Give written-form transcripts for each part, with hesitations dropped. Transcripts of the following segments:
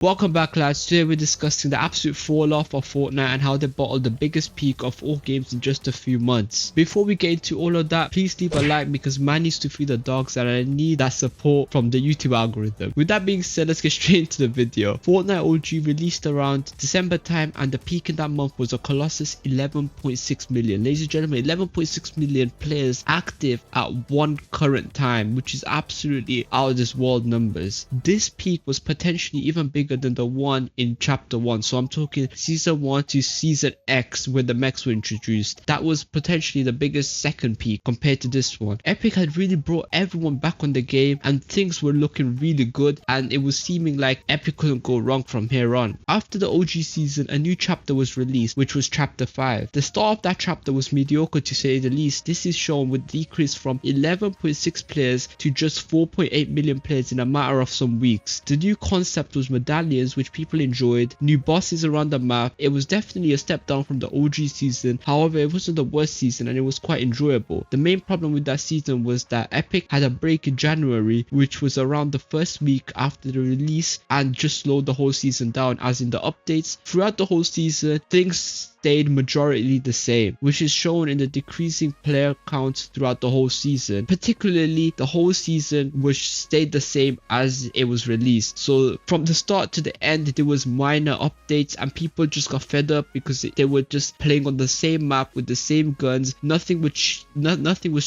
Welcome back, lads. Today we're discussing the absolute fall off of Fortnite and how they bottled the biggest peak of all games in just a few months. Before we get into all of that, please leave a like because man needs to feed the dogs and I need that support from the YouTube algorithm. With that being said, let's get straight into the video. Fortnite OG released around December time and the peak in that month was a colossus 11.6 million. Ladies and gentlemen, 11.6 million players active at one current time, which is absolutely out of this world numbers. This peak was potentially even bigger than the one in chapter 1, so I'm talking season 1 to season X when the mechs were introduced. That was potentially the biggest second peak compared to this one. Epic had really brought everyone back on the game and things were looking really good, and it was seeming like Epic couldn't go wrong from here on. After the OG season, a new chapter was released, which was chapter 5. The start of that chapter was mediocre to say the least. This is shown with decrease from 11.6 players to just 4.8 million players in a matter of some weeks. The new concept was medallions, which people enjoyed, new bosses around the map. It was definitely a step down from the OG season. However, it wasn't the worst season and it was quite enjoyable. The main problem with that season was that Epic had a break in January, which was around the first week after the release, and just slowed the whole season down, as in the updates. Throughout the whole season, things stayed majority the same, which is shown in the decreasing player counts throughout the whole season. Particularly, the whole season was stayed the same as it was released. So from the start to the end, there was minor updates and people just got fed up because they were just playing on the same map with the same guns. Nothing was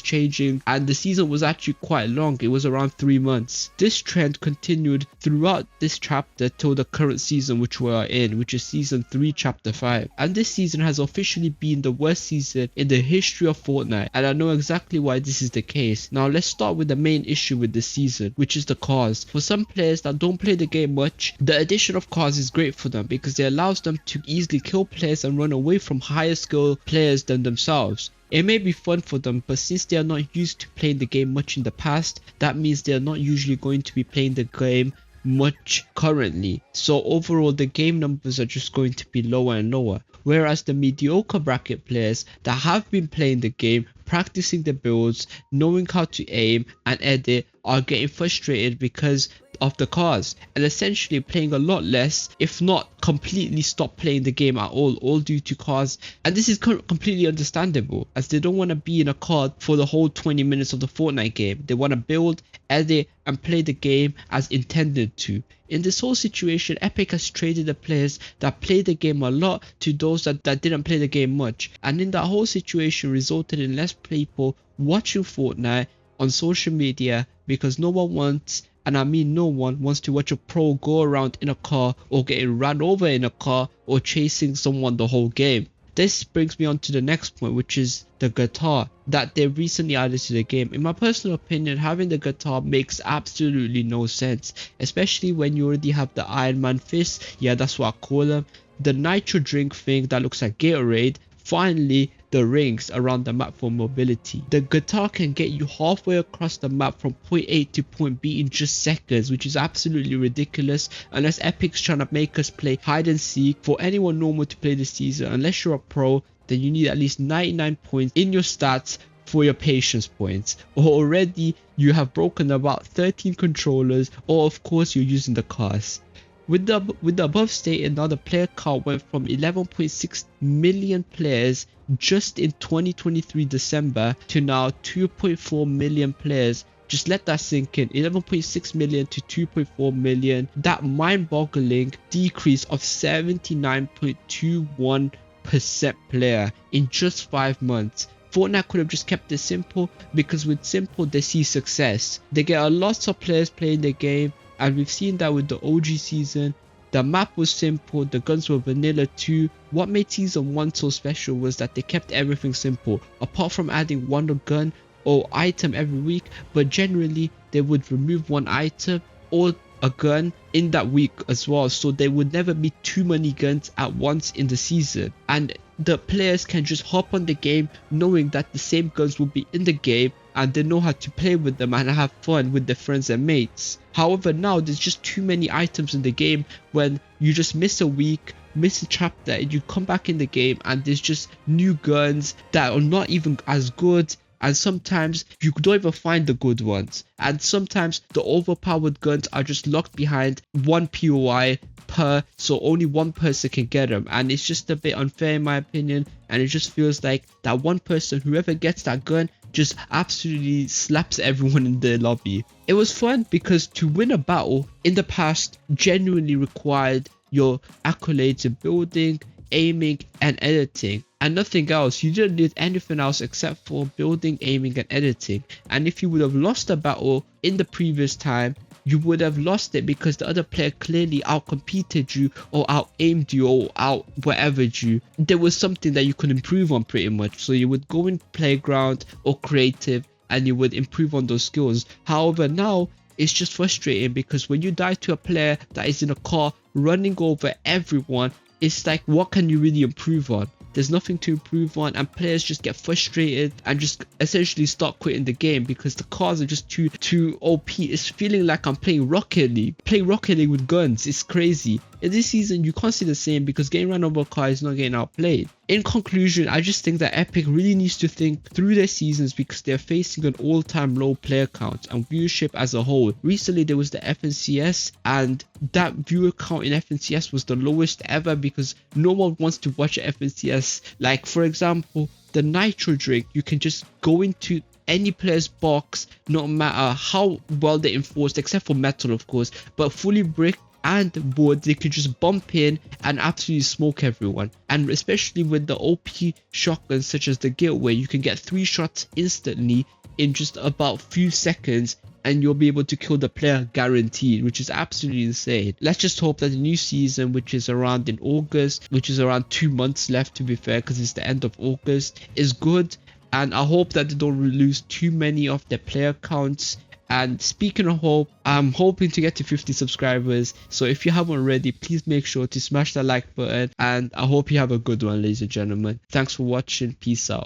changing, and the season was actually quite long. It was around 3 months. This trend continued throughout this chapter till the current season which we are in, which is season 3 chapter 5, and this season has officially been the worst season in the history of Fortnite, and I know exactly why this is the case. Now let's start with the main issue with this season, which is the cars. For some players that don't play the game much, the addition of cars is great for them because it allows them to easily kill players and run away from higher skill players than themselves. It may be fun for them, but since they are not used to playing the game much in the past, that means they are not usually going to be playing the game much currently. So overall, the game numbers are just going to be lower and lower. Whereas the mediocre bracket players that have been playing the game, practicing the builds, knowing how to aim and edit, are getting frustrated because of the cars and essentially playing a lot less, if not completely stop playing the game at all due to cars. And this is completely understandable, as they don't want to be in a car for the whole 20 minutes of the Fortnite game. They want to build, edit and play the game as intended to. In this whole situation, Epic has traded the players that play the game a lot to those that didn't play the game much, and in that whole situation resulted in less people watching Fortnite on social media because no one wants, and I mean no one wants, to watch a pro go around in a car or getting ran over in a car or chasing someone the whole game. This brings me on to the next point, which is the guitar that they recently added to the game. In my personal opinion, having the guitar makes absolutely no sense, especially when you already have the Iron Man fist, yeah, that's what I call them, the nitro drink thing that looks like Gatorade, finally the rings around the map for mobility. The guitar can get you halfway across the map from point A to point B in just seconds, which is absolutely ridiculous unless Epic's trying to make us play hide and seek. For anyone normal to play this season, unless you're a pro, then you need at least 99 points in your stats for your patience points, or already you have broken about 13 controllers, or of course you're using the cars. With the above stated, now the player count went from 11.6 million players just in 2023 December to now 2.4 million players. Just let that sink in. 11.6 million to 2.4 million. That mind-boggling decrease of 79.21% player in just 5 months. Fortnite could have just kept it simple, because with simple they see success. They get a lot of players playing the game, and we've seen that with the OG season. The map was simple, the guns were vanilla too. What made season 1 so special was that they kept everything simple, apart from adding one gun or item every week, but generally they would remove one item or a gun in that week as well, so there would never be too many guns at once in the season, and the players can just hop on the game knowing that the same guns will be in the game and they know how to play with them and have fun with their friends and mates. However, now there's just too many items in the game. When you just miss a week, miss a chapter, and you come back in the game and there's just new guns that are not even as good and sometimes you don't even find the good ones, and sometimes the overpowered guns are just locked behind one POI per, so only one person can get them, and it's just a bit unfair in my opinion. And it just feels like that one person, whoever gets that gun, just absolutely slaps everyone in the lobby. It was fun because to win a battle in the past genuinely required your accolades in building, aiming and editing, and nothing else. You didn't need anything else except for building, aiming and editing. And if you would have lost a battle in the previous time, you would have lost it because the other player clearly outcompeted you or out aimed you or out whatevered you. There was something that you could improve on pretty much, so you would go in playground or creative and you would improve on those skills. However, now it's just frustrating because when you die to a player that is in a car running over everyone, it's like, what can you really improve on? There's nothing to improve on, and players just get frustrated and just essentially start quitting the game because the cars are just too OP. It's feeling like I'm playing Rocket League. Playing Rocket League with guns, it's crazy. In this season, you can't see the same because getting run over a car is not getting outplayed. In conclusion, I just think that Epic really needs to think through their seasons because they're facing an all-time low player count and viewership as a whole. Recently, there was the FNCS, and that viewer count in FNCS was the lowest ever because no one wants to watch FNCS. Like, for example, the Nitro drink, you can just go into any player's box, no matter how well they're enforced, except for metal of course, but fully brick and wood, they could just bump in and absolutely smoke everyone. And especially with the OP shotguns such as the Guild, where you can get 3 shots instantly in just about few seconds and you'll be able to kill the player guaranteed, which is absolutely insane. Let's just hope that the new season, which is around in August, which is around 2 months left to be fair because it's the end of August, is good. And I hope that they don't lose too many of their player counts. And speaking of hope, I'm hoping to get to 50 subscribers. So if you haven't already, please make sure to smash that like button. And I hope you have a good one, ladies and gentlemen. Thanks for watching. Peace out.